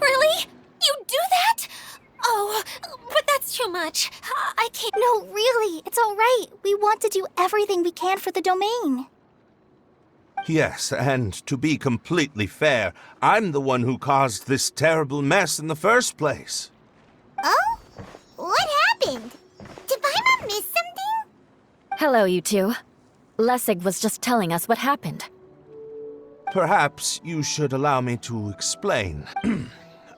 Really? You do that? Oh, but that's too much. I can't. No, really, it's all right. We want to do everything we can for the domain. Yes, and to be completely fair, I'm the one who caused this terrible mess in the first place. Oh? What happened? Did Paimon miss something? Hello, you two. Lessig was just telling us what happened. Perhaps you should allow me to explain.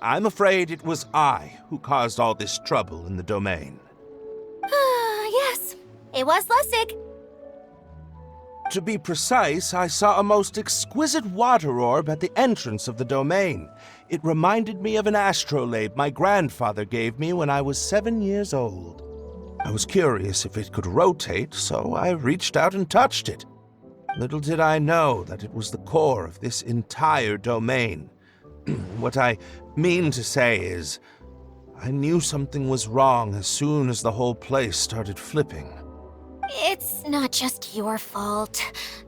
I'm afraid it was I who caused all this trouble in the domain. Yes, it was Lessig. To be precise, I saw a most exquisite water orb at the entrance of the domain. It reminded me of an astrolabe my grandfather gave me when I was 7 years old. I was curious if it could rotate, so I reached out and touched it. Little did I know that it was the core of this entire domain. What I mean to say is, I knew something was wrong as soon as the whole place started flipping. It's not just your fault.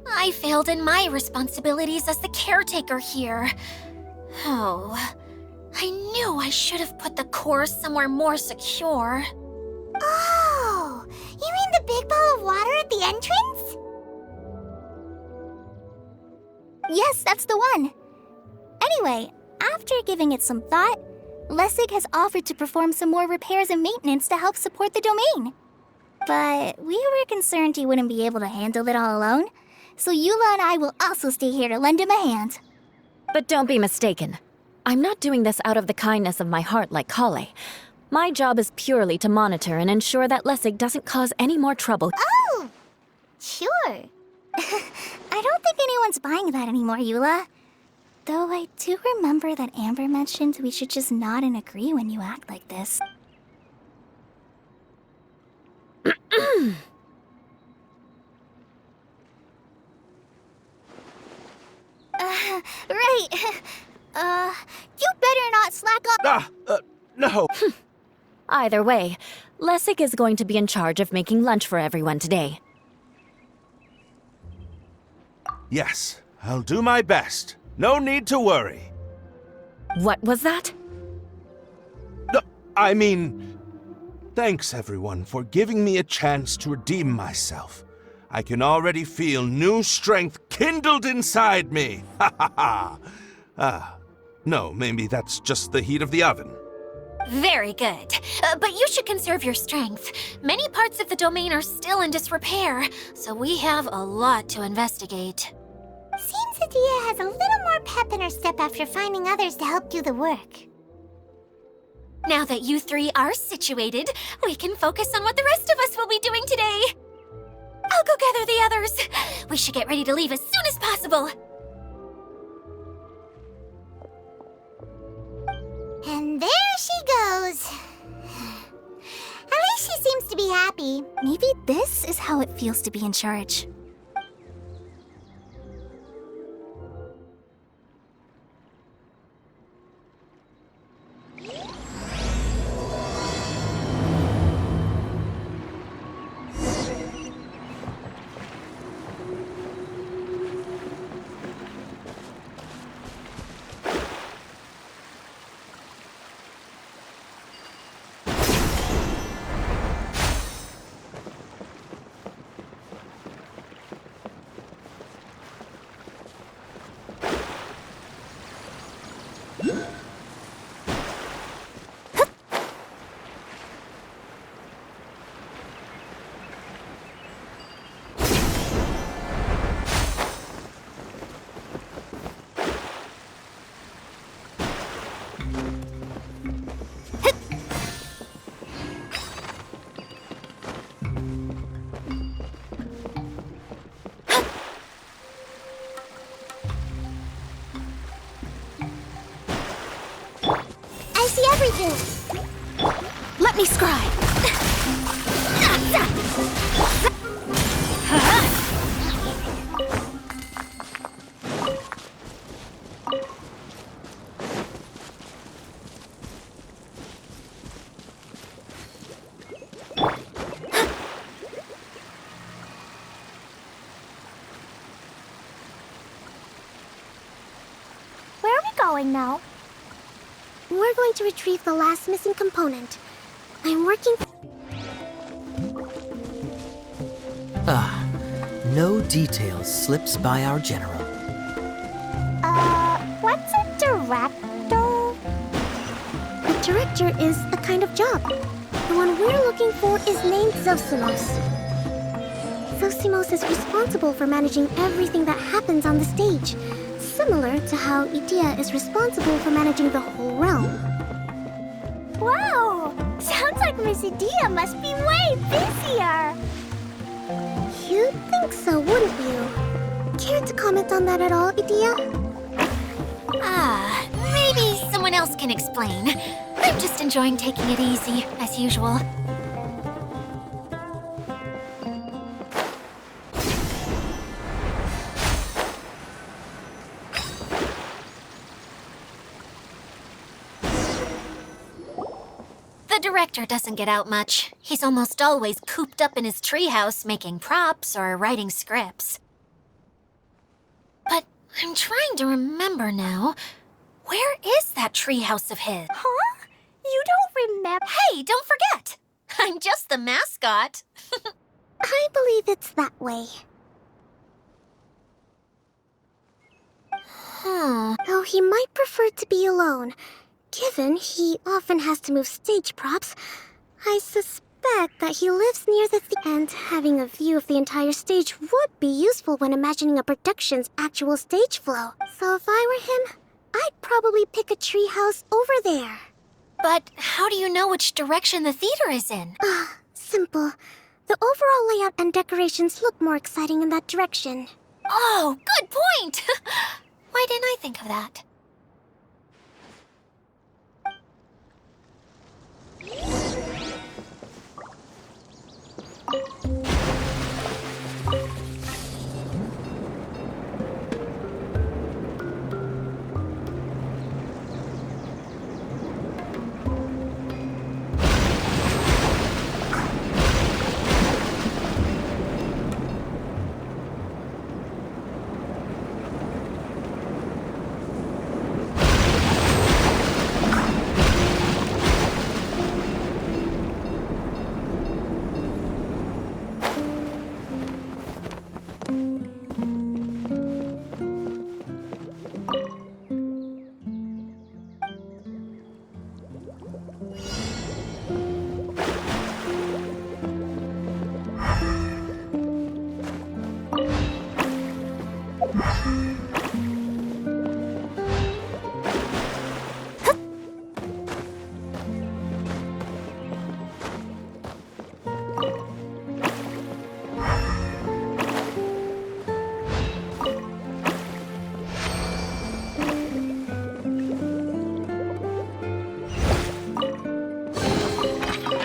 I failed in my responsibilities as the caretaker here. Oh, I knew I should have put the core somewhere more secure. Oh, you mean the big ball of water at the entrance? Yes, that's the one. Anyway, after giving it some thought, Lessig has offered to perform some more repairs and maintenance to help support the domain. But we were concerned he wouldn't be able to handle it all alone, so Eula and I will also stay here to lend him a hand. But don't be mistaken. I'm not doing this out of the kindness of my heart like Kale. My job is purely to monitor and ensure that Lessig doesn't cause any more trouble. Oh, sure. I don't think anyone's buying that anymore, Eula. Though I do remember that Amber mentioned we should just nod and agree when you act like this. Right. You better not slack off. No. Either way, Lessig is going to be in charge of making lunch for everyone today. Yes, I'll do my best. No need to worry. What was that? No, I mean, thanks everyone for giving me a chance to redeem myself. I can already feel new strength kindled inside me. Ha ha ha. No, maybe that's just the heat of the oven. Very good. But you should conserve your strength. Many parts of the domain are still in disrepair, so we have a lot to investigate. Seems Adia has a little more pep in her step after finding others to help do the work. Now that you three are situated, we can focus on what the rest of us will be doing today. I'll go gather the others. We should get ready to leave as soon as possible. And there she goes. At least she seems to be happy. Maybe this is how it feels to be in charge. I see everything. Let me scribe. Where are we going now? We're going to retrieve the last missing component. I'm working... No details slips by our general. What's a director? A director is a kind of job. The one we're looking for is named Zosimos. Zosimos is responsible for managing everything that happens on the stage, similar to how Idea is responsible for managing the whole realm. Wow! Sounds like Miss Idea must be way busier! You'd think so, wouldn't you? Care to comment on that at all, Idea? Maybe someone else can explain. I'm just enjoying taking it easy, as usual. The director doesn't get out much. He's almost always cooped up in his treehouse making props or writing scripts. But I'm trying to remember now. Where is that treehouse of his? Huh? You don't remember? Hey, don't forget! I'm just the mascot. I believe it's that way. Though he might prefer to be alone. Given he often has to move stage props, I suspect that he lives near the and having a view of the entire stage would be useful when imagining a production's actual stage flow. So if I were him, I'd probably pick a treehouse over there. But how do you know which direction the theater is in? Simple. The overall layout and decorations look more exciting in that direction. Oh, good point! Why didn't I think of that?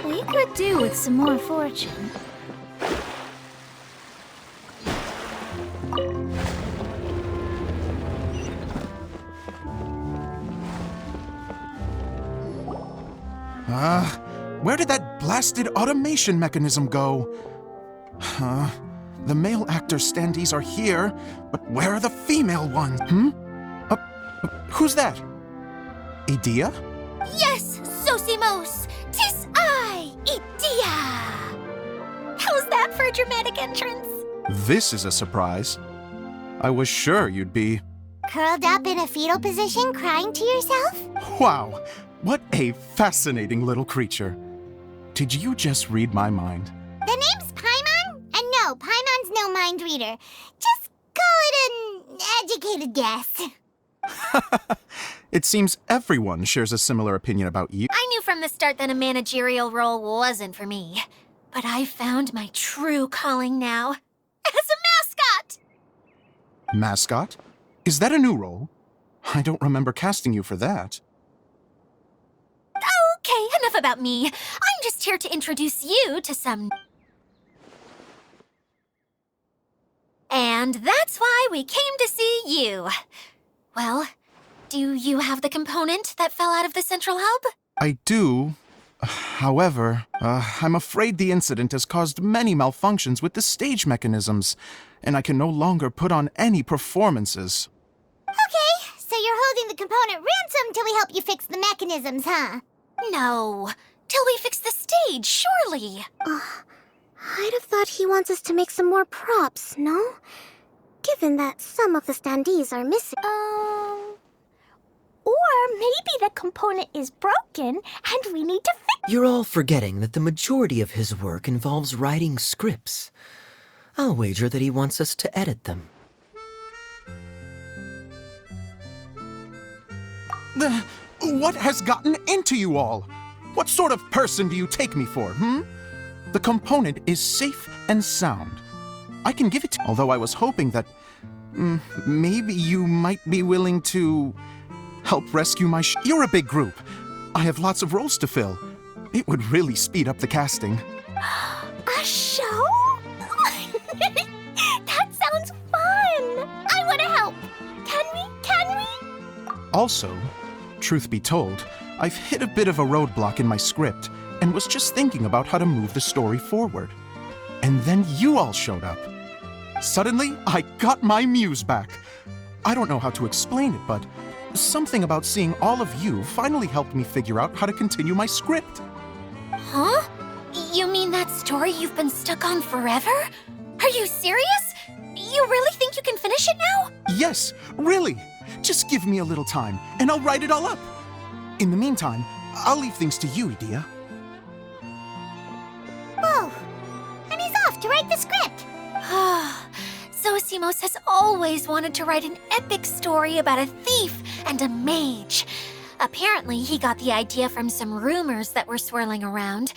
We could do with some more fortune. Where did that blasted automation mechanism go? The male actor standees are here, but where are the female ones? Who's that? Idea? Yes, Zosimos! 'Tis I, Idea! How's that for a dramatic entrance? This is a surprise. I was sure you'd be... Curled up in a fetal position, crying to yourself? Wow! What a fascinating little creature. Did you just read my mind? The name's Paimon? And no, Paimon's no mind reader. Just call it an educated guess. It seems everyone shares a similar opinion about you. I knew from the start that a managerial role wasn't for me. But I found my true calling now. As a mascot! Mascot? Is that a new role? I don't remember casting you for that. Okay, enough about me. I'm just here to introduce you to some... And that's why we came to see you. Well, do you have the component that fell out of the central hub? I do. However, I'm afraid the incident has caused many malfunctions with the stage mechanisms, and I can no longer put on any performances. Okay, so you're holding the component ransom till we help you fix the mechanisms, huh? No, till we fix the stage, surely. I'd have thought he wants us to make some more props, no? Given that some of the standees are missing. Or maybe the component is broken and we need to fix. You're all forgetting that the majority of his work involves writing scripts. I'll wager that he wants us to edit them. What has gotten into you all? What sort of person do you take me for, The component is safe and sound. I can give it to you, although I was hoping that maybe you might be willing to help rescue my You're a big group. I have lots of roles to fill. It would really speed up the casting. A show? That sounds fun! I want to help! Can we? Also, truth be told, I've hit a bit of a roadblock in my script and was just thinking about how to move the story forward. And then you all showed up. Suddenly, I got my muse back. I don't know how to explain it, but something about seeing all of you finally helped me figure out how to continue my script. Huh? You mean that story you've been stuck on forever? Are you serious? You really think you can finish it now? Yes, really. Just give me a little time, and I'll write it all up. In the meantime, I'll leave things to you, Edea. Whoa! And he's off to write the script! Zosimos has always wanted to write an epic story about a thief and a mage. Apparently, he got the idea from some rumors that were swirling around,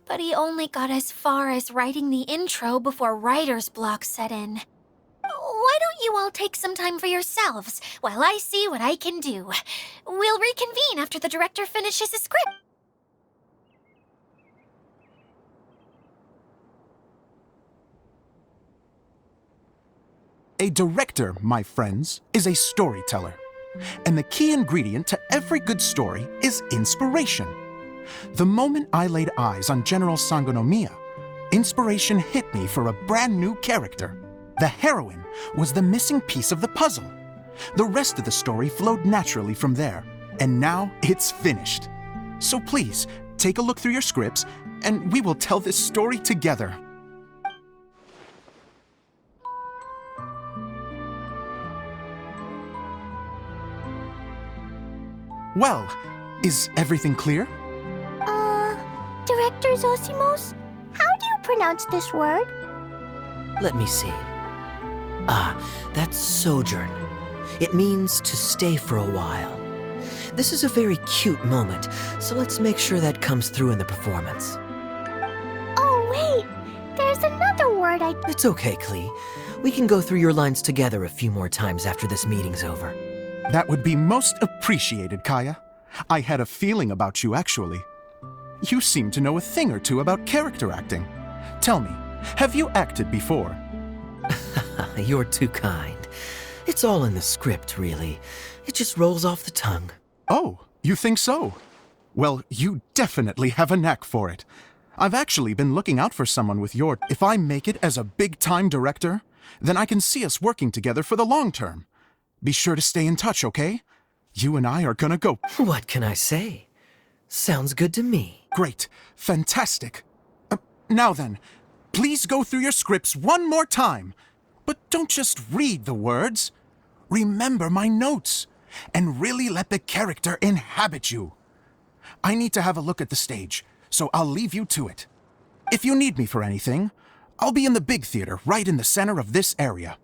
but he only got as far as writing the intro before writer's block set in. Why don't you all take some time for yourselves while I see what I can do? We'll reconvene after the director finishes his script. A director, my friends, is a storyteller. And the key ingredient to every good story is inspiration. The moment I laid eyes on General Sangonomiya, inspiration hit me for a brand new character. The heroine was the missing piece of the puzzle. The rest of the story flowed naturally from there, and now it's finished. So please, take a look through your scripts, and we will tell this story together. Well, is everything clear? Director Zosimos, how do you pronounce this word? Let me see. That's sojourn. It means to stay for a while. This is a very cute moment, so let's make sure that comes through in the performance. Oh, wait! There's another word It's okay, Klee. We can go through your lines together a few more times after this meeting's over. That would be most appreciated, Kaya. I had a feeling about you, actually. You seem to know a thing or two about character acting. Tell me, have you acted before? You're too kind. It's all in the script, really. It just rolls off the tongue. Oh, you think so? Well, you definitely have a knack for it. I've actually been looking out for someone with your... If I make it as a big-time director, then I can see us working together for the long term. Be sure to stay in touch, okay? You and I are gonna go... What can I say? Sounds good to me. Great. Fantastic. Now then, please go through your scripts one more time. But don't just read the words. Remember my notes, and really let the character inhabit you. I need to have a look at the stage, so I'll leave you to it. If you need me for anything, I'll be in the big theater right in the center of this area.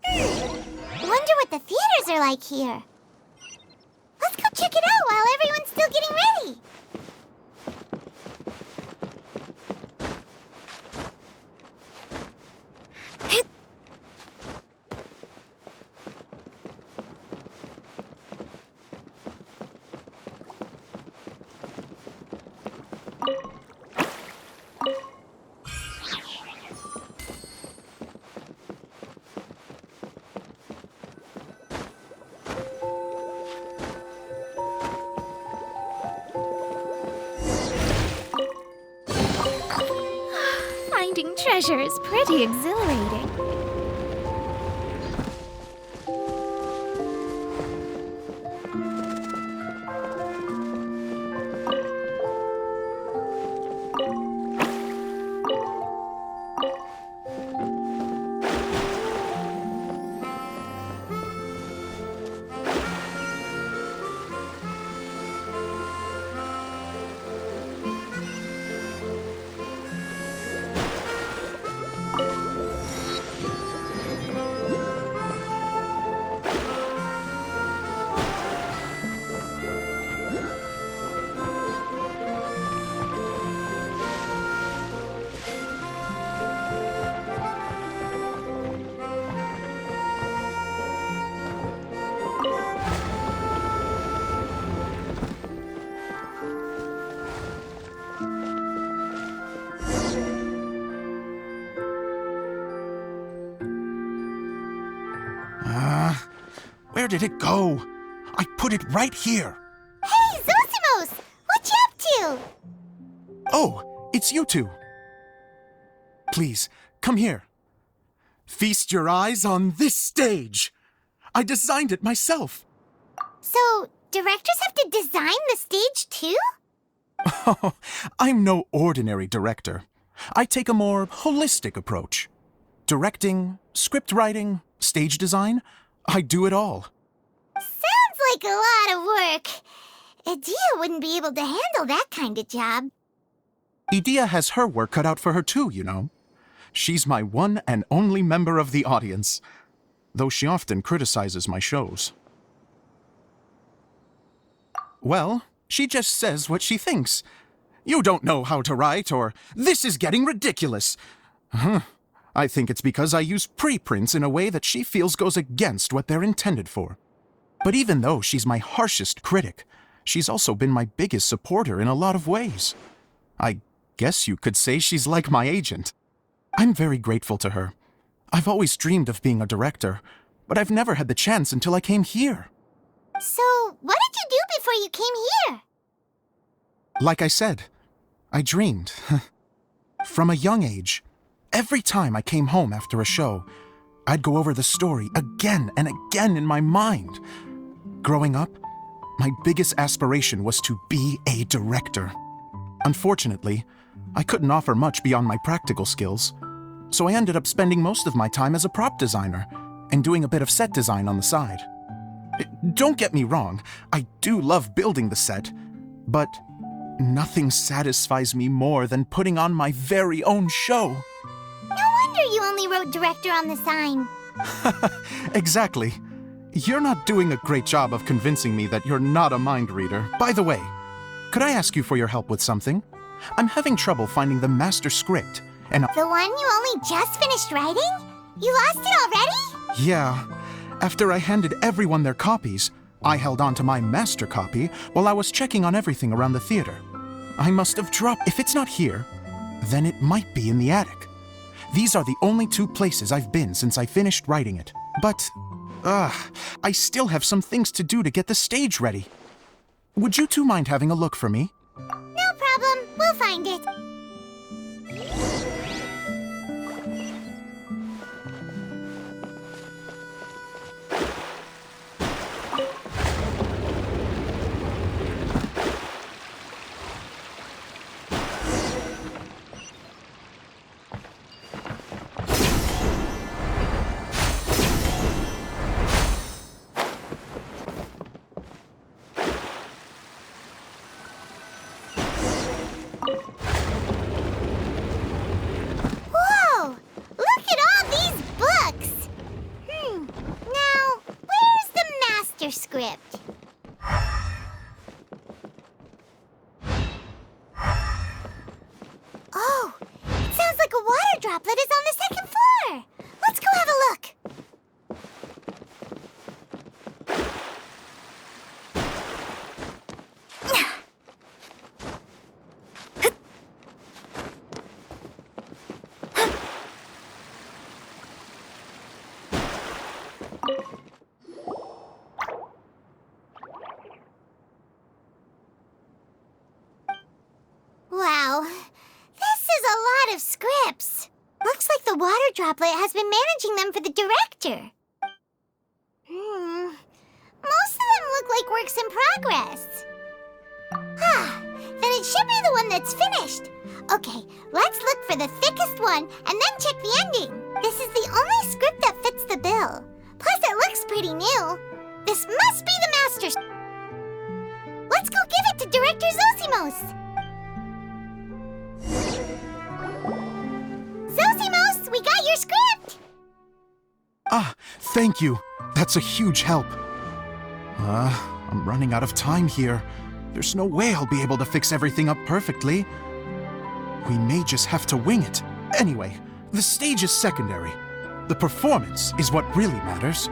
Wonder what the theaters are like here. Let's go check it out while everyone's still getting ready. Finding treasure is pretty exhilarating. Where did it go? I put it right here. Hey, Zosimos! What you up to? Oh, it's you two. Please, come here. Feast your eyes on this stage. I designed it myself. So, directors have to design the stage too? Oh, I'm no ordinary director. I take a more holistic approach. Directing, script writing, stage design, I do it all. Sounds like a lot of work. Adia wouldn't be able to handle that kind of job. Idia has her work cut out for her too, you know. She's my one and only member of the audience, though she often criticizes my shows. Well, she just says what she thinks. You don't know how to write, or this is getting ridiculous. I think it's because I use preprints in a way that she feels goes against what they're intended for. But even though she's my harshest critic, she's also been my biggest supporter in a lot of ways. I guess you could say she's like my agent. I'm very grateful to her. I've always dreamed of being a director, but I've never had the chance until I came here. So, what did you do before you came here? Like I said, I dreamed. From a young age, every time I came home after a show, I'd go over the story again and again in my mind. Growing up, my biggest aspiration was to be a director. Unfortunately, I couldn't offer much beyond my practical skills, so I ended up spending most of my time as a prop designer and doing a bit of set design on the side. Don't get me wrong, I do love building the set, but nothing satisfies me more than putting on my very own show. No wonder you only wrote director on the sign. Exactly. You're not doing a great job of convincing me that you're not a mind reader. By the way, could I ask you for your help with something? I'm having trouble finding the master script, and The one you only just finished writing? You lost it already? yeah, after I handed everyone their copies, I held on to my master copy while I was checking on everything around the theater. I must have dropped. If it's not here, then it might be in the attic. These are the only two places I've been since I finished writing it. But, I still have some things to do to get the stage ready. Would you two mind having a look for me? No problem, we'll find it. Whoa! Look at all these books! Now, where's the master script? Oh, it sounds like a water droplet is on the second floor! Let's go have a look! Wow, this is a lot of scripts. Looks like the water droplet has been managing them for the director. Most of them look like works in progress. Then it should be the one that's finished. Okay, let's look for the thickest one and then check the ending. This is the only script that fits the bill. Plus, it looks pretty new. This must be the master's. Let's go give it to Director Zosimos. Zosimos, we got your script! Ah, thank you. That's a huge help. I'm running out of time here. There's no way I'll be able to fix everything up perfectly. We may just have to wing it. Anyway, the stage is secondary. The performance is what really matters.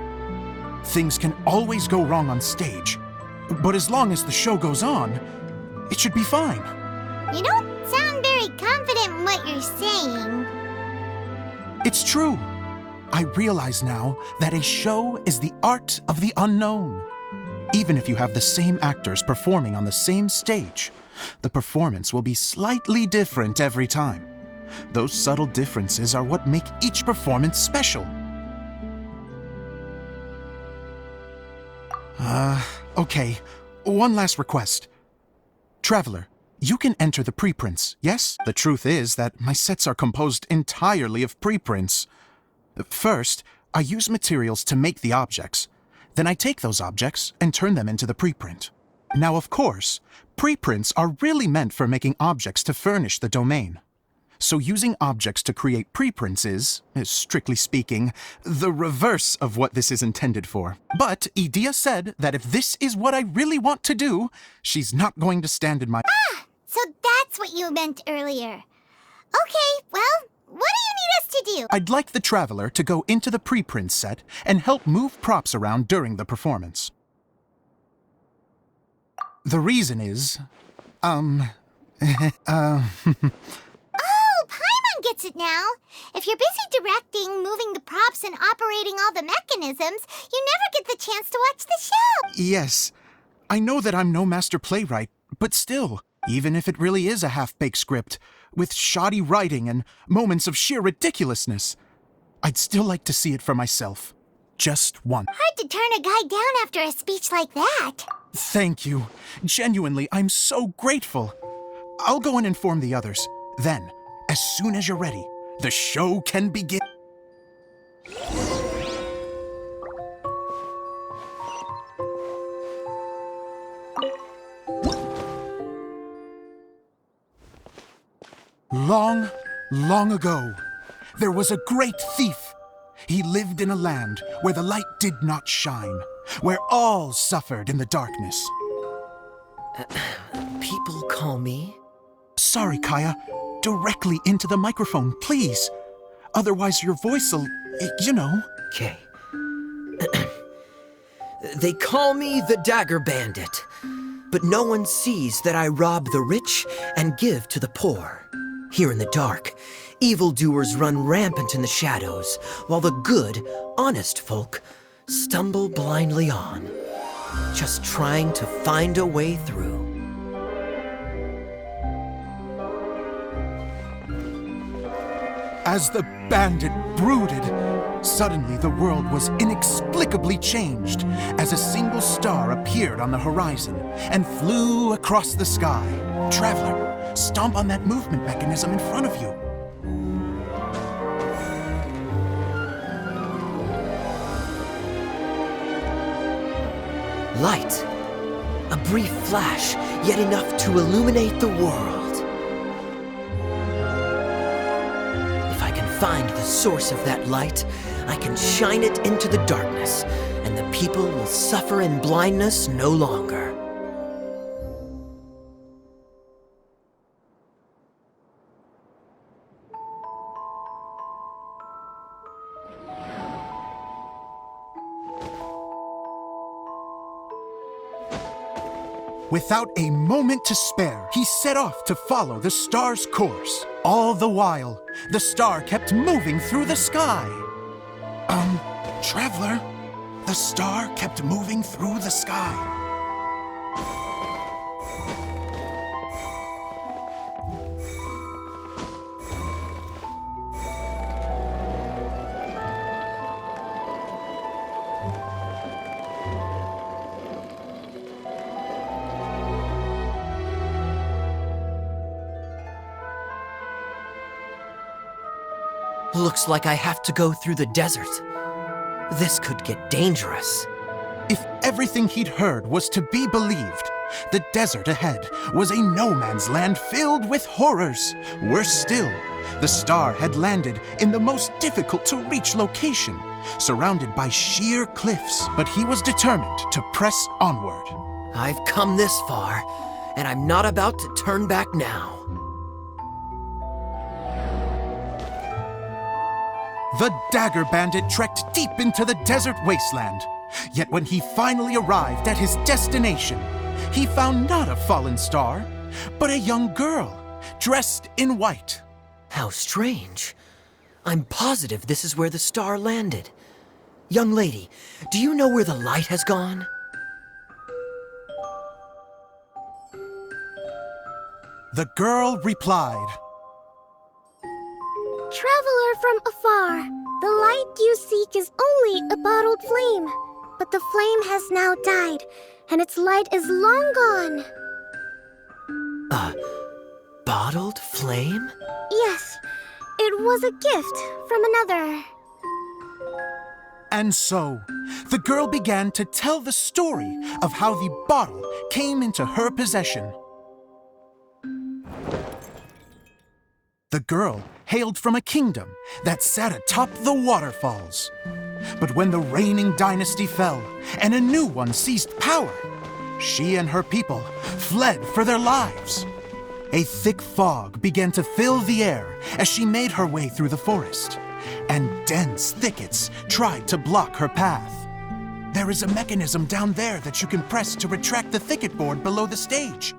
Things can always go wrong on stage, but as long as the show goes on, it should be fine. You don't sound very confident in what you're saying. It's true. I realize now that a show is the art of the unknown. Even if you have the same actors performing on the same stage, the performance will be slightly different every time. Those subtle differences are what make each performance special. Okay. One last request. Traveler, you can enter the preprints, yes? The truth is that my sets are composed entirely of preprints. First, I use materials to make the objects. Then I take those objects and turn them into the preprint. Now, of course, preprints are really meant for making objects to furnish the domain. So using objects to create preprints is, strictly speaking, the reverse of what this is intended for. But Edea said that if this is what I really want to do, she's not going to stand in my— So that's what you meant earlier. Okay, well, what do you need us to do? I'd like the Traveler to go into the preprint set and help move props around during the performance. The reason is, Oh, Paimon gets it now. If you're busy directing, moving the props, and operating all the mechanisms, you never get the chance to watch the show. yes, I know that I'm no master playwright, but still, even if it really is a half-baked script, with shoddy writing and moments of sheer ridiculousness, I'd still like to see it for myself. Just once. Hard to turn a guy down after a speech like that. Thank you. Genuinely, I'm so grateful. I'll go and inform the others. Then, as soon as you're ready, the show can begin. Long, long ago, there was a great thief. He lived in a land where the light did not shine, where all suffered in the darkness. People call me? Sorry, Kaya. Directly into the microphone, please. Otherwise your voice'll, you know. Okay. They call me the Dagger Bandit, but no one sees that I rob the rich and give to the poor. Here in the dark, evildoers run rampant in the shadows, while the good, honest folk stumble blindly on, just trying to find a way through. As the bandit brooded, suddenly the world was inexplicably changed as a single star appeared on the horizon and flew across the sky. Traveler, stomp on that movement mechanism in front of you. Light. A brief flash, yet enough to illuminate the world. If I can find the source of that light, I can shine it into the darkness, and the people will suffer in blindness no longer. Without a moment to spare, he set off to follow the star's course. All the while, the star kept moving through the sky. Traveler, the star kept moving through the sky. Looks like I have to go through the desert. This could get dangerous. If everything he'd heard was to be believed, the desert ahead was a no-man's land filled with horrors. Worse still, the star had landed in the most difficult-to-reach location, surrounded by sheer cliffs. But he was determined to press onward. I've come this far, and I'm not about to turn back now. The Dagger Bandit trekked deep into the desert wasteland. Yet when he finally arrived at his destination, he found not a fallen star, but a young girl, dressed in white. How strange. I'm positive this is where the star landed. Young lady, do you know where the light has gone? The girl replied, Traveler from afar, the light you seek is only a bottled flame. But the flame has now died, and its light is long gone. Bottled flame? Yes, it was a gift from another. And so, the girl began to tell the story of how the bottle came into her possession. The girl hailed from a kingdom that sat atop the waterfalls. But when the reigning dynasty fell and a new one seized power, she and her people fled for their lives. A thick fog began to fill the air as she made her way through the forest, and dense thickets tried to block her path. There is a mechanism down there that you can press to retract the thicket board below the stage.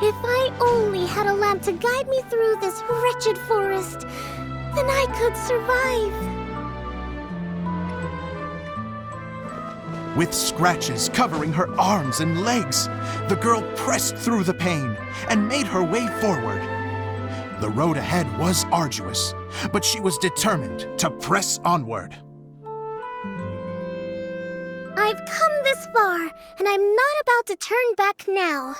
If I only had a lamp to guide me through this wretched forest, then I could survive. With scratches covering her arms and legs, the girl pressed through the pain and made her way forward. The road ahead was arduous, but she was determined to press onward. I've come this far, and I'm not about to turn back now.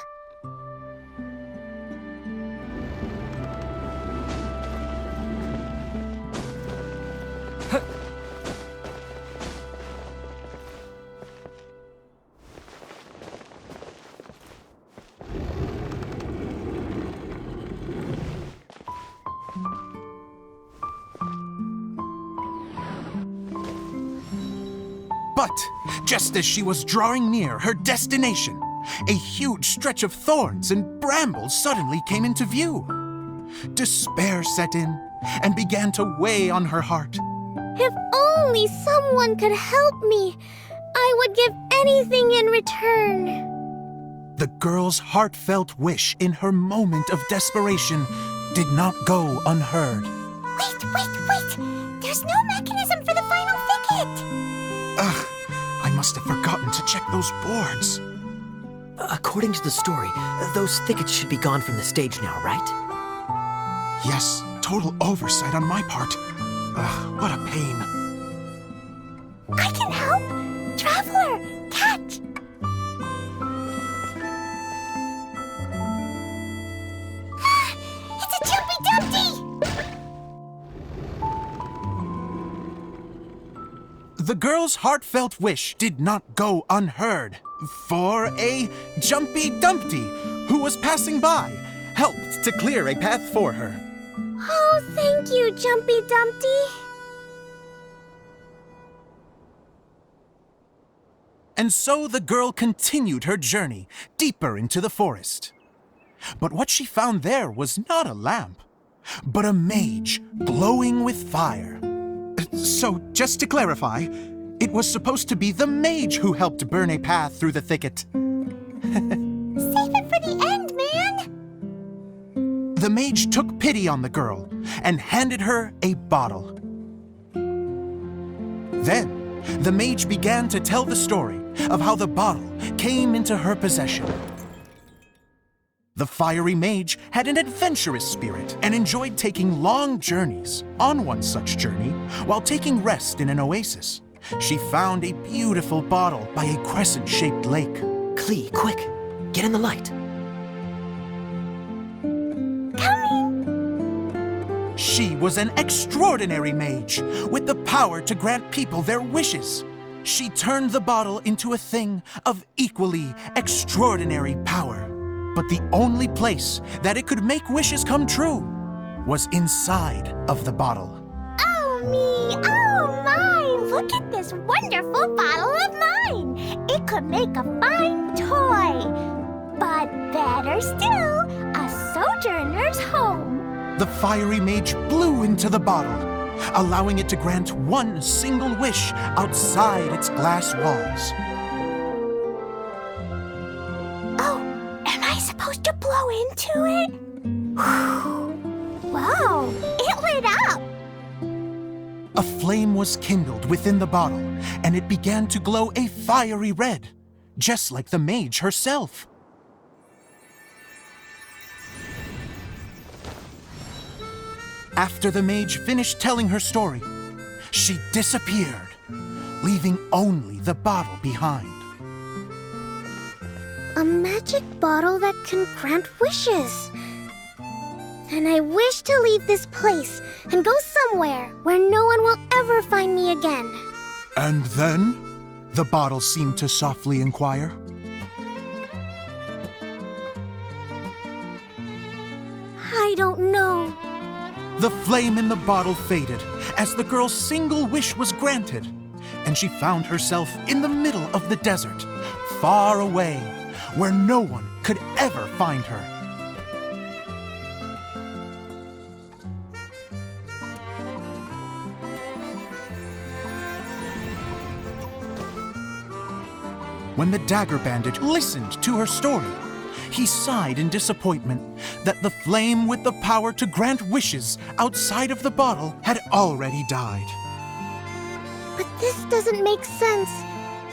But just as she was drawing near her destination, a huge stretch of thorns and brambles suddenly came into view. Despair set in and began to weigh on her heart. If only someone could help me, I would give anything in return. The girl's heartfelt wish in her moment of desperation did not go unheard. Wait! There's no mechanism for the final thicket! Ugh, I must have forgotten to check those boards. According to the story, those thickets should be gone from the stage now, right? Yes, total oversight on my part. Ugh, what a pain. I can help! Traveler, catch! It's a Jumpy Dumpty! The girl's heartfelt wish did not go unheard, for a Jumpy Dumpty, who was passing by, helped to clear a path for her. Oh, thank you, Jumpy Dumpty. And so the girl continued her journey deeper into the forest. But what she found there was not a lamp, but a mage glowing with fire. So, just to clarify, it was supposed to be the mage who helped burn a path through the thicket. Save it for the end, man! The mage took pity on the girl and handed her a bottle. Then, the mage began to tell the story of how the bottle came into her possession. The fiery mage had an adventurous spirit and enjoyed taking long journeys. On one such journey, while taking rest in an oasis, she found a beautiful bottle by a crescent-shaped lake. Klee, quick! Get in the light! She was an extraordinary mage, with the power to grant people their wishes. She turned the bottle into a thing of equally extraordinary power. But the only place that it could make wishes come true was inside of the bottle. Oh me! Oh my! Look at this wonderful bottle of mine! It could make a fine toy! But better still, a sojourner's home! The fiery mage blew into the bottle, allowing it to grant one single wish outside its glass walls. Oh, am I supposed to blow into it? Wow, it lit up! A flame was kindled within the bottle, and it began to glow a fiery red, just like the mage herself. After the mage finished telling her story, she disappeared, leaving only the bottle behind. A magic bottle that can grant wishes. And I wish to leave this place and go somewhere where no one will ever find me again. And then, the bottle seemed to softly inquire. I don't know. The flame in the bottle faded as the girl's single wish was granted, and she found herself in the middle of the desert, far away, where no one could ever find her. When the dagger bandit listened to her story, he sighed in disappointment that the flame with the power to grant wishes outside of the bottle had already died. But this doesn't make sense.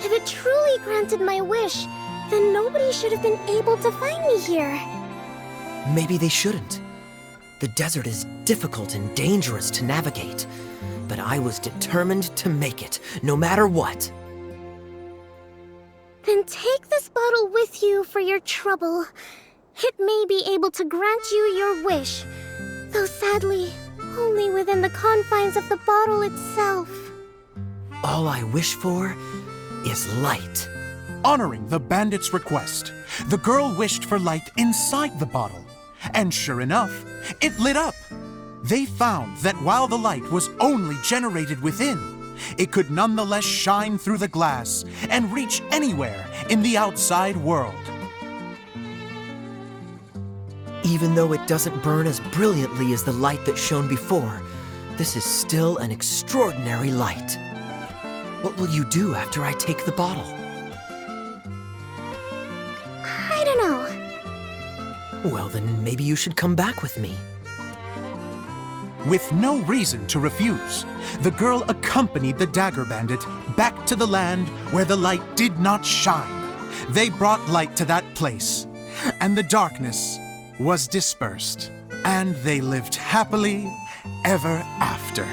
If it truly granted my wish, then nobody should have been able to find me here. Maybe they shouldn't. The desert is difficult and dangerous to navigate, but I was determined to make it, no matter what. Then take this bottle with you for your trouble. It may be able to grant you your wish, though sadly, only within the confines of the bottle itself. All I wish for is light. Honoring the bandit's request, the girl wished for light inside the bottle, and sure enough, it lit up. They found that while the light was only generated within, it could nonetheless shine through the glass and reach anywhere in the outside world. Even though it doesn't burn as brilliantly as the light that shone before, this is still an extraordinary light. What will you do after I take the bottle? I don't know. Well, then maybe you should come back with me. With no reason to refuse, the girl accompanied the dagger bandit back to the land where the light did not shine. They brought light to that place, and the darkness was dispersed, and they lived happily ever after.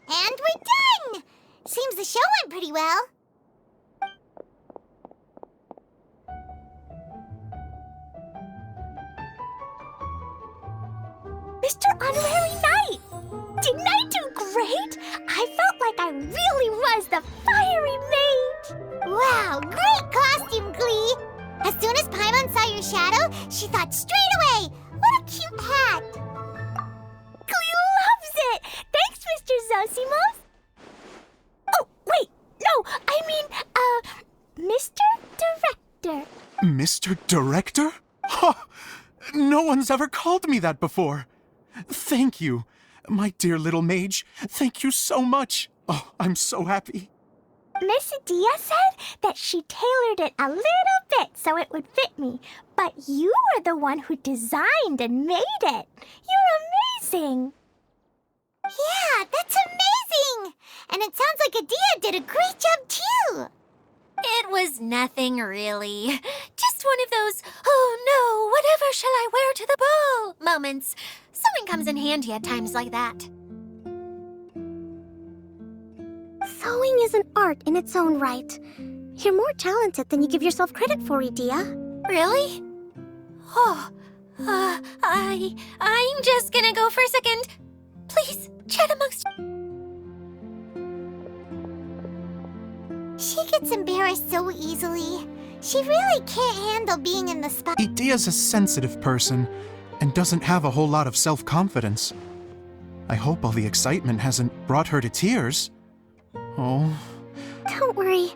And we're done! Seems the show went pretty well. Mr. Honorary Knight! Didn't I do great? I felt like I really was the fiery mage! Wow, great costume, Glee! As soon as Paimon saw your shadow, she thought straight away, what a cute hat! Glee loves it! Thanks, Mr. Zosimos! Oh, wait, no, I mean, Mr. Director. Mr. Director? Ha! No one's ever called me that before. Thank you. My dear little mage, thank you so much. Oh, I'm so happy. Miss Adia said that she tailored it a little bit so it would fit me, but you were the one who designed and made it. You're amazing. Yeah, that's amazing! And it sounds like Adia did a great job too. It was nothing really. Just one of those, oh no, whatever shall I wear to the ball moments. Sewing comes in handy at times like that. Sewing is an art in its own right. You're more talented than you give yourself credit for, Adia. Really? Oh, I'm just gonna go for a second. Please, chat amongst... She gets embarrassed so easily. She really can't handle being in the spot. Idia's a sensitive person and doesn't have a whole lot of self-confidence. I hope all the excitement hasn't brought her to tears. Oh. Don't worry.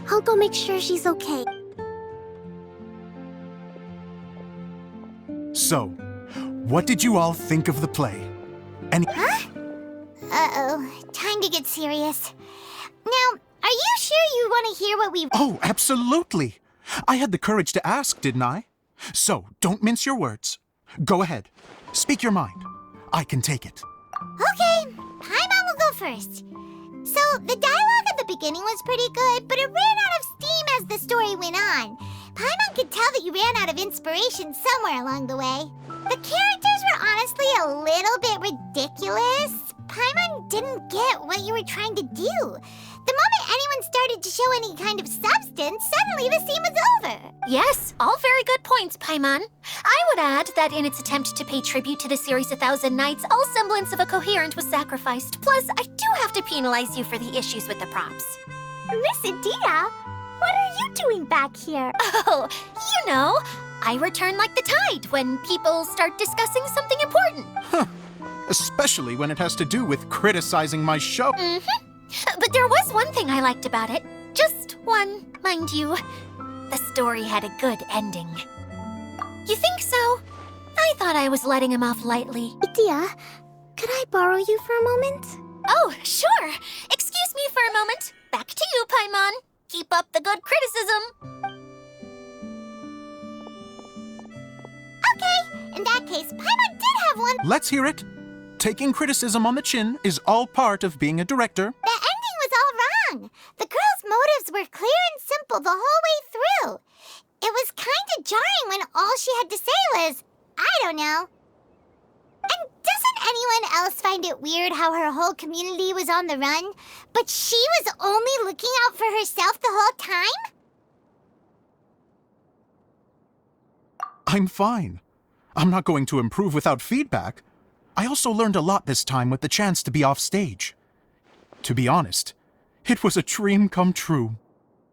I'll go make sure she's okay. So, what did you all think of the play? Any... Uh-oh, time to get serious. Now, are you sure you want to hear what we... Oh, absolutely. I had the courage to ask, didn't I? So, don't mince your words. Go ahead. Speak your mind. I can take it. Okay, Paimon will go first. So, the dialogue at the beginning was pretty good, but it ran out of steam as the story went on. Paimon could tell that you ran out of inspiration somewhere along the way. The characters were honestly a little bit ridiculous. Paimon didn't get what you were trying to do. The moment anyone started to show any kind of substance, suddenly the scene was over. Yes, all very good points, Paimon. I would add that in its attempt to pay tribute to the series 1,000 Nights, all semblance of a coherent was sacrificed. Plus, I do have to penalize you for the issues with the props. Miss Adia, what are you doing back here? Oh, you know, I return like the tide when people start discussing something important. Especially when it has to do with criticizing my show. But there was one thing I liked about it. Just one, mind you. The story had a good ending. You think so? I thought I was letting him off lightly. Idia, could I borrow you for a moment? Oh, sure. Excuse me for a moment. Back to you, Paimon. Keep up the good criticism. Okay, in that case, Paimon did have one. Let's hear it. Taking criticism on the chin is all part of being a director. The ending was all wrong. The girl's motives were clear and simple the whole way through. It was kind of jarring when all she had to say was, I don't know. And doesn't anyone else find it weird how her whole community was on the run, but she was only looking out for herself the whole time? I'm fine. I'm not going to improve without feedback. I also learned a lot this time with the chance to be off stage. To be honest, it was a dream come true.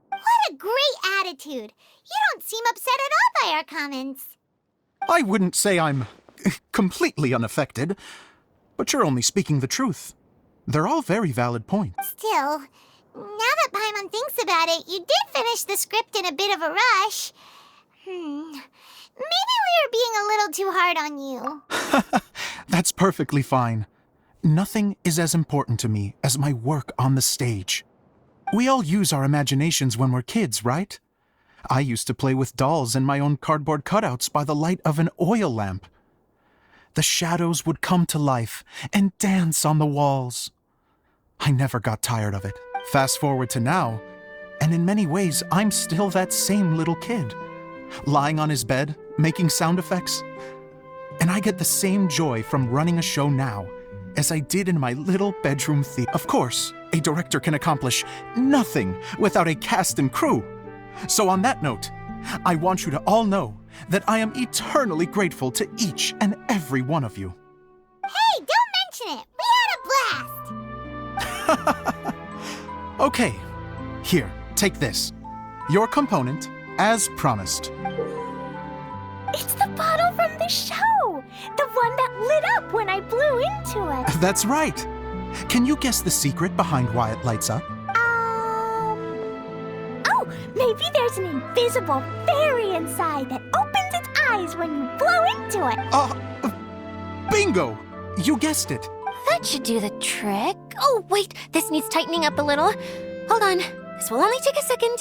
What a great attitude. You don't seem upset at all by our comments. I wouldn't say I'm completely unaffected, but you're only speaking the truth. They're all very valid points. Still, now that Paimon thinks about it, you did finish the script in a bit of a rush. Maybe we were being a little too hard on you. That's perfectly fine. Nothing is as important to me as my work on the stage. We all use our imaginations when we're kids, right? I used to play with dolls and my own cardboard cutouts by the light of an oil lamp. The shadows would come to life and dance on the walls. I never got tired of it. Fast forward to now, and in many ways, I'm still that same little kid, lying on his bed, making sound effects. And I get the same joy from running a show now as I did in my little bedroom theater. Of course, a director can accomplish nothing without a cast and crew. So on that note, I want you to all know that I am eternally grateful to each and every one of you. Hey, don't mention it. We had a blast. Okay, here, take this. Your component, as promised. It's the bottle from the show. The one that lit up when I blew into it. That's right. Can you guess the secret behind why it lights up? Oh, maybe there's an invisible fairy inside that opens its eyes when you blow into it. Bingo! You guessed it. That should do the trick. Oh, wait, this needs tightening up a little. Hold on, this will only take a second.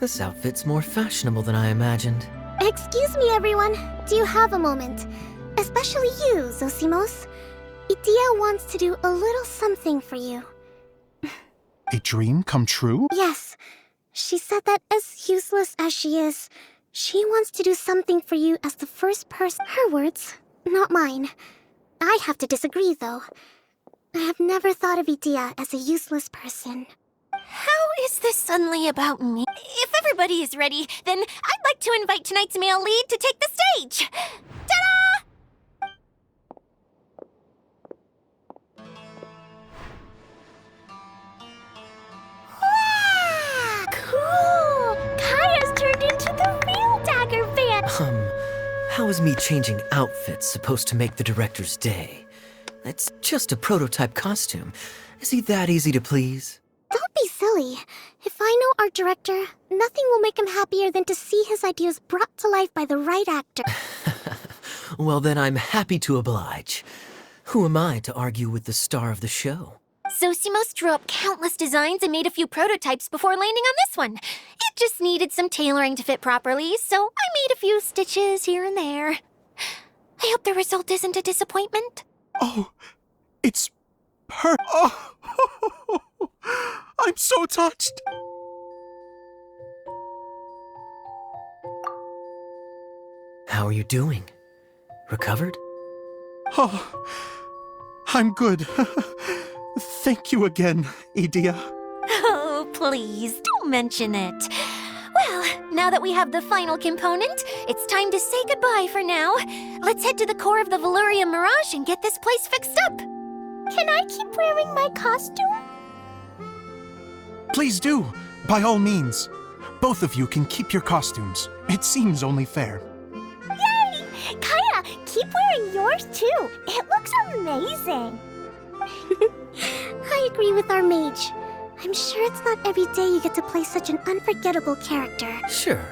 This outfit's more fashionable than I imagined. Excuse me, everyone. Do you have a moment? Especially you, Zosimos. Idia wants to do a little something for you. A dream come true? Yes. She said that as useless as she is, she wants to do something for you as the first person. Her words, not mine. I have to disagree, though. I have never thought of Idia as a useless person. How is this suddenly about me? If everybody is ready, then I'd like to invite tonight's male lead to take the stage. Ta-da! Wow! Cool! Kaya's turned into the real Dagger fan. How is me changing outfits supposed to make the director's day? It's just a prototype costume. Is he that easy to please? Don't be silly. If I know our director, nothing will make him happier than to see his ideas brought to life by the right actor. Well, then I'm happy to oblige. Who am I to argue with the star of the show? Zosimos drew up countless designs and made a few prototypes before landing on this one. It just needed some tailoring to fit properly, so I made a few stitches here and there. I hope the result isn't a disappointment. Oh, it's Oh, I'm so touched. How are you doing? Recovered? Oh, I'm good. Thank you again, Edea. Oh, please, don't mention it. Well, now that we have the final component, it's time to say goodbye for now. Let's head to the core of the Valuria Mirage and get this place fixed up. Can I keep wearing my costume? Please do, by all means. Both of you can keep your costumes. It seems only fair. Yay! Kaya, keep wearing yours too. It looks amazing. I agree with our mage. I'm sure it's not every day you get to play such an unforgettable character. Sure.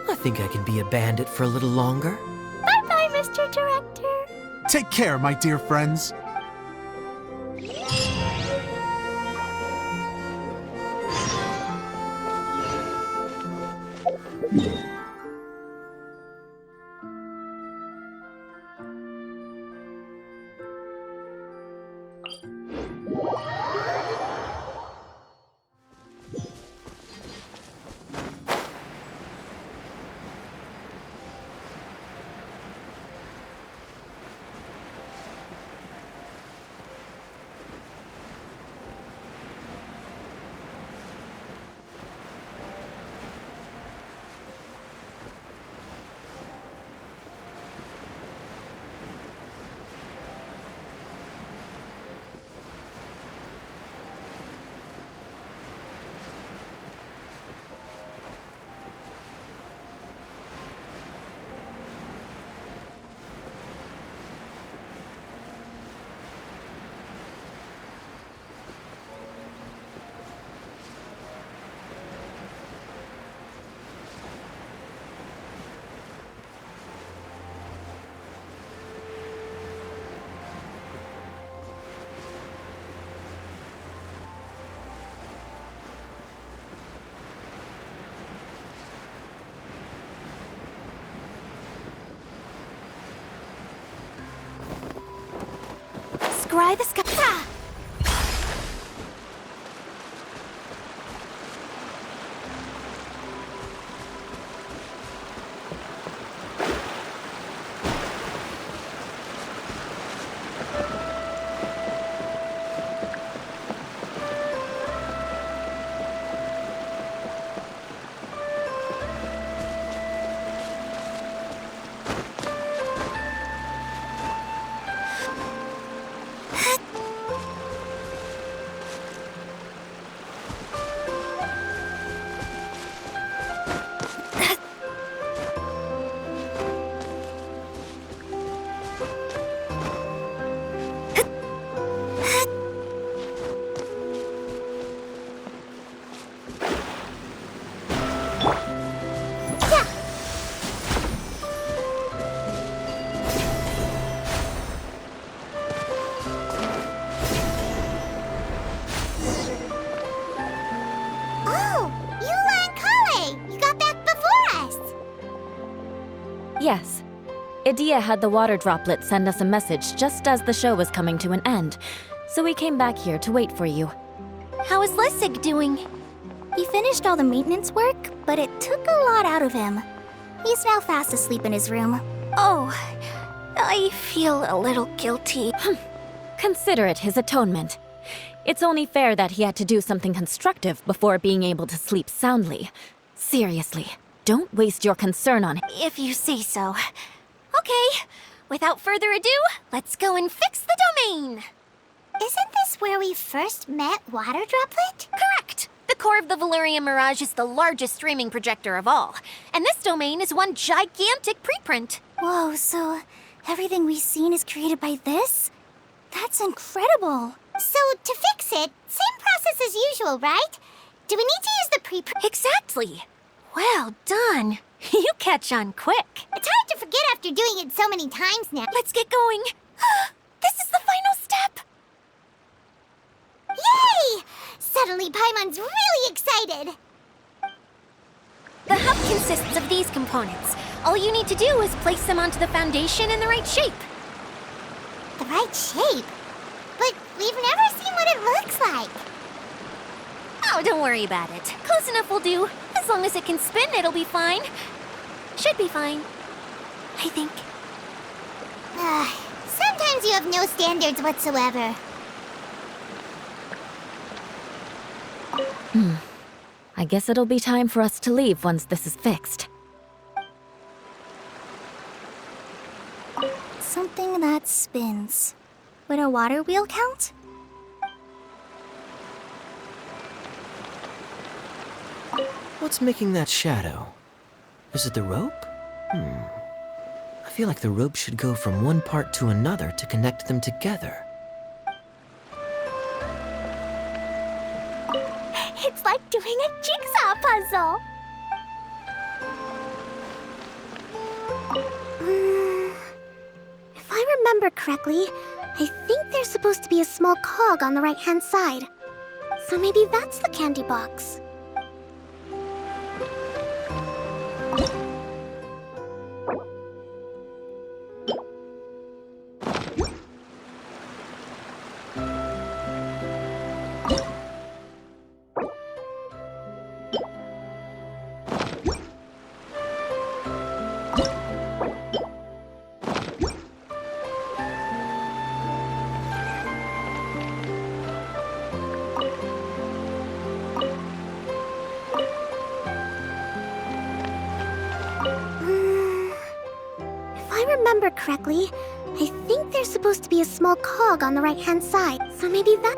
I think I can be a bandit for a little longer. Bye-bye, Mr. Director. Take care, my dear friends. Scry the sky. Yes. Edea had the water droplet send us a message just as the show was coming to an end, so we came back here to wait for you. How is Lessig doing? He finished all the maintenance work, but it took a lot out of him. He's now fast asleep in his room. Oh, I feel a little guilty. Consider it his atonement. It's only fair that he had to do something constructive before being able to sleep soundly. Seriously, don't waste your concern on him. If you say so. Okay, without further ado, let's go and fix the domain! Isn't this where we first met Water Droplet? Correct! The core of the Valyria Mirage is the largest streaming projector of all, and this domain is one gigantic preprint. Whoa, so everything we've seen is created by this? That's incredible. So, to fix it, same process as usual, right? Do we need to use the Exactly. Well done. You catch on quick. It's hard to forget after doing it so many times now. Let's get going. This is the final step. Yay! Suddenly, Paimon's really excited. The hub consists of these components. All you need to do is place them onto the foundation in the right shape. The right shape? But we've never seen what it looks like. Oh, don't worry about it. Close enough will do. As long as it can spin, it'll be fine. Should be fine. I think. Sometimes you have no standards whatsoever. I guess it'll be time for us to leave once this is fixed. Something that spins. Would a water wheel count? What's making that shadow? Is it the rope? I feel like the rope should go from one part to another to connect them together. It's like doing a jigsaw puzzle. If I remember correctly, I think there's supposed to be a small cog on the right-hand side. So maybe that's the candy box. If I remember correctly, I think there's supposed to be a small cog on the right-hand side. So maybe that...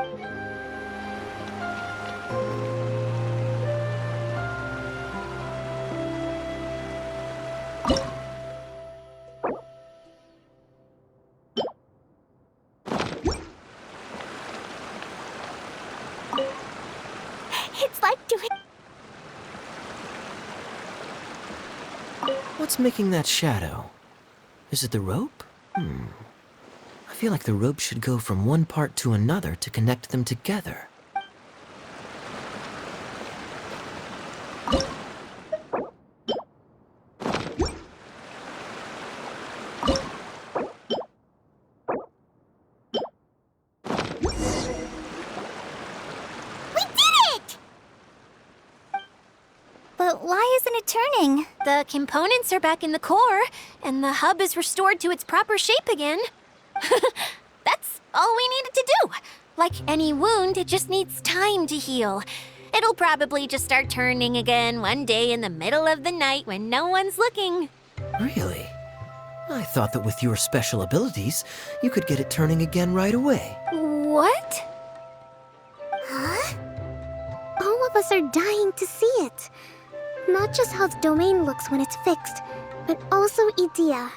It's like doing... What's making that shadow? Is it the rope? I feel like the rope should go from one part to another to connect them together. We did it! But why isn't it turning? The components are back in the core, and the hub is restored to its proper shape again. That's all we needed to do. Like any wound, it just needs time to heal. It'll probably just start turning again one day in the middle of the night when no one's looking. Really? I thought that with your special abilities, you could get it turning again right away. What? Huh? All of us are dying to see it. Not just how the domain looks when it's fixed, but also Idea.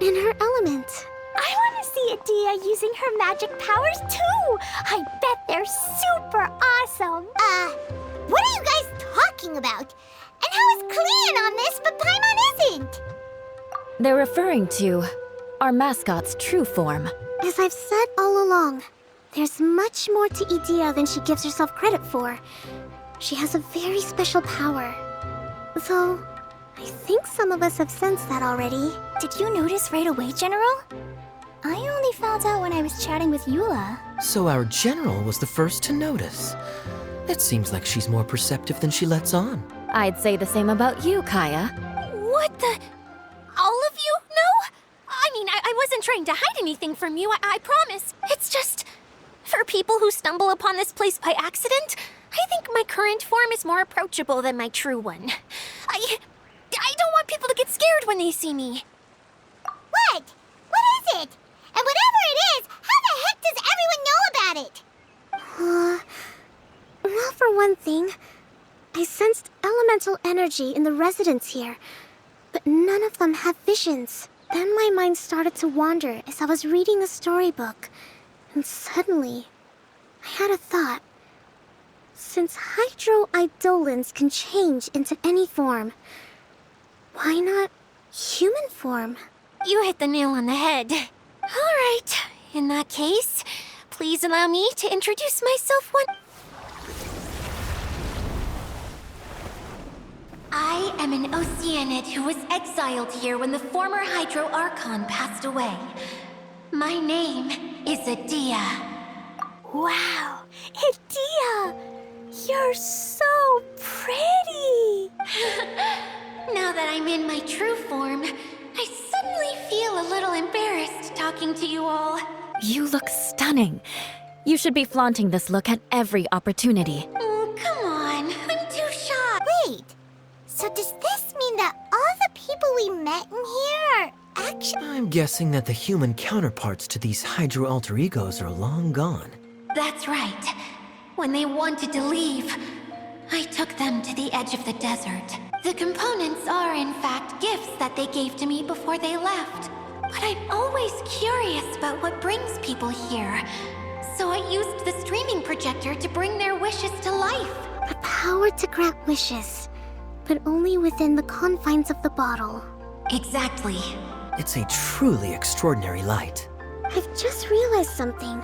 In her element. I want to see Adia using her magic powers too! I bet they're super awesome! What are you guys talking about? And how is Kleon on this, but Paimon isn't? They're referring to our mascot's true form. As I've said all along, there's much more to Idea than she gives herself credit for. She has a very special power. Though, I think some of us have sensed that already. Did you notice right away, General? I only found out when I was chatting with Eula. So our general was the first to notice. It seems like she's more perceptive than she lets on. I'd say the same about you, Kaya. What the? All of you? No? I mean, I wasn't trying to hide anything from you, I promise. It's just, for people who stumble upon this place by accident, I think my current form is more approachable than my true one. I don't want people to get scared when they see me. What? What is it? And whatever it is, how the heck does everyone know about it? Well, for one thing, I sensed elemental energy in the residents here, but none of them have visions. Then my mind started to wander as I was reading the storybook, And suddenly, I had a thought. Since hydroidolins can change into any form, why not human form? You hit the nail on the head. All right, in that case, please allow me to introduce myself I am an Oceanid who was exiled here when the former Hydro Archon passed away. My name is Adia. Wow, Adia! You're so pretty! Now that I'm in my true form, I suddenly feel a little embarrassed talking to you all. You look stunning. You should be flaunting this look at every opportunity. Oh, come on, I'm too shy. Wait, so does this mean that all the people we met in here are actually... I'm guessing that the human counterparts to these Hydro alter egos are long gone. That's right. When they wanted to leave, I took them to the edge of the desert. The components are, in fact, gifts that they gave to me before they left. But I'm always curious about what brings people here. So I used the streaming projector to bring their wishes to life. The power to grant wishes, but only within the confines of the bottle. Exactly. It's a truly extraordinary light. I've just realized something.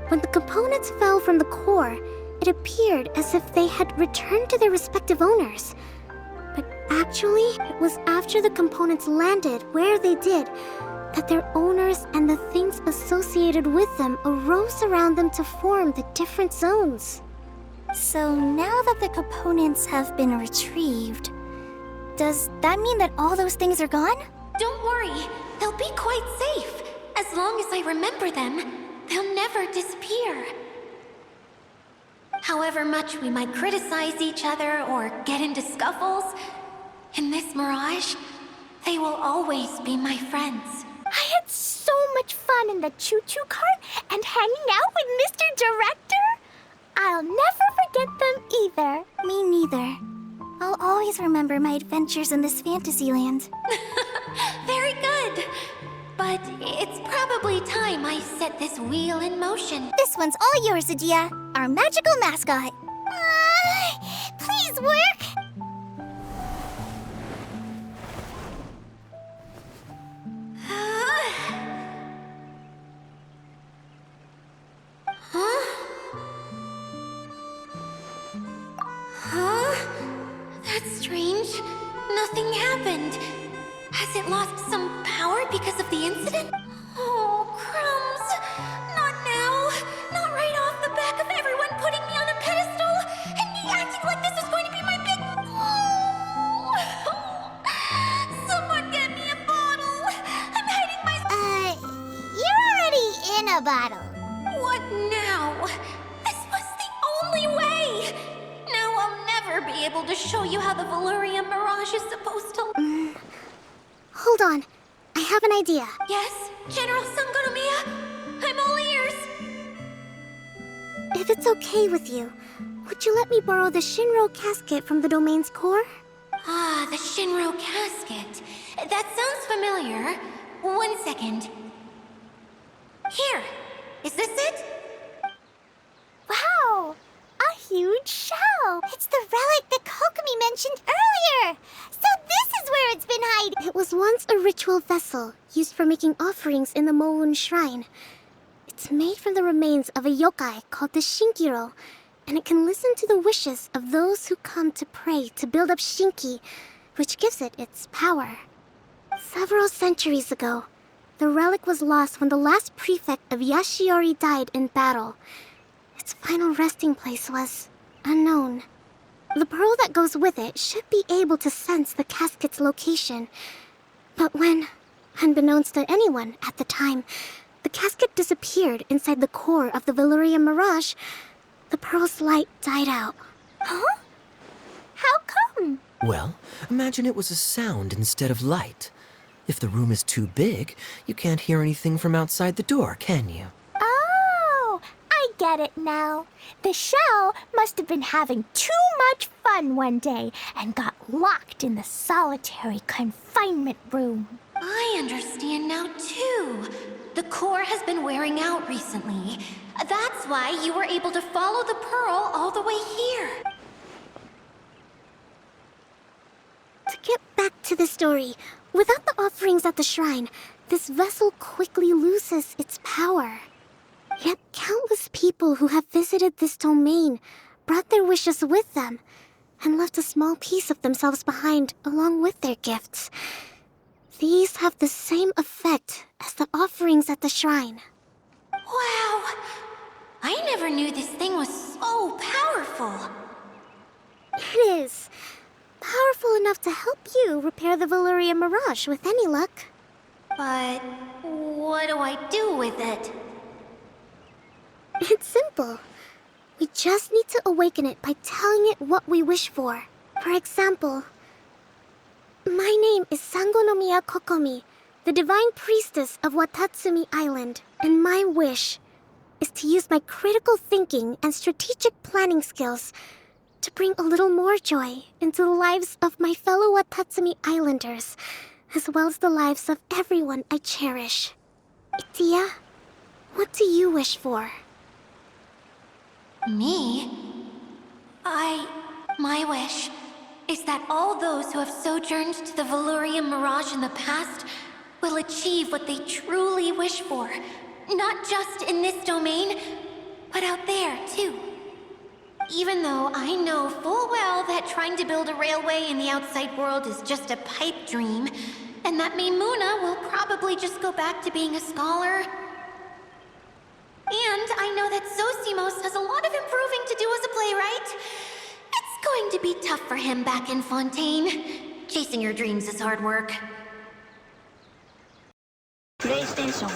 When the components fell from the core, it appeared as if they had returned to their respective owners. But actually, it was after the components landed where they did that their owners and the things associated with them arose around them to form the different zones. So now that the components have been retrieved, does that mean that all those things are gone? Don't worry, they'll be quite safe. As long as I remember them, they'll never disappear. However much we might criticize each other or get into scuffles, in this mirage, they will always be my friends. I had so much fun in the choo-choo cart and hanging out with Mr. Director. I'll never forget them either. Me neither. I'll always remember my adventures in this fantasy land. Very good. But it's probably time I set this wheel in motion. This one's all yours, Adia, our magical mascot. Please work! That's strange. Nothing happened. Has it lost some power because of the incident? Oh, crumbs. Not now. Not right off the back of everyone putting me on a pedestal and me acting like this was going to be my big... Oh. Someone get me a bottle. I'm hiding myself. You're already in a bottle. What now? This was the only way. Now I'll never be able to show you how the Valyria Mirage is supposed to... Hold on, I have an idea. Yes, General Sangoromiya? I'm all ears. If it's okay with you, would you let me borrow the Shinro casket from the domain's core? Ah, the Shinro casket. That sounds familiar. 1 second. Here. Is this it? Wow! A huge shell! It's the relic that Kokomi mentioned earlier! So this is where it's been hiding! It was once a ritual vessel used for making offerings in the Moon Shrine. It's made from the remains of a yokai called the Shinkiro, and it can listen to the wishes of those who come to pray to build up Shinki, which gives it its power. Several centuries ago, the relic was lost when the last prefect of Yashiori died in battle. Its final resting place was unknown. The pearl that goes with it should be able to sense the casket's location. But when, unbeknownst to anyone at the time, the casket disappeared inside the core of the Valyria Mirage, the pearl's light died out. Huh? How come? Well, imagine it was a sound instead of light. If the room is too big, you can't hear anything from outside the door, can you? Oh, I get it now. The shell must have been having too much fun one day and got locked in the solitary confinement room. I understand now, too. The core has been wearing out recently. That's why you were able to follow the pearl all the way here. To get back to the story, without the offerings at the shrine, this vessel quickly loses its power. Yet countless people who have visited this domain brought their wishes with them and left a small piece of themselves behind along with their gifts. These have the same effect as the offerings at the shrine. Wow! I never knew this thing was so powerful. It is. Powerful enough to help you repair the Valyria Mirage with any luck. But what do I do with it? It's simple. We just need to awaken it by telling it what we wish for. For example, my name is Sangonomiya Kokomi, the divine priestess of Watatsumi Island, and my wish is to use my critical thinking and strategic planning skills to bring a little more joy into the lives of my fellow Watatsumi Islanders, as well as the lives of everyone I cherish. Itia, what do you wish for? Me? My wish is that all those who have sojourned to the Valyria Mirage in the past will achieve what they truly wish for. Not just in this domain, but out there, too. Even though I know full well that trying to build a railway in the outside world is just a pipe dream, and that Maimuna will probably just go back to being a scholar. And I know that Zosimos has a lot of improving to do as a playwright. It's going to be tough for him back in Fontaine. Chasing your dreams is hard work. PlayStation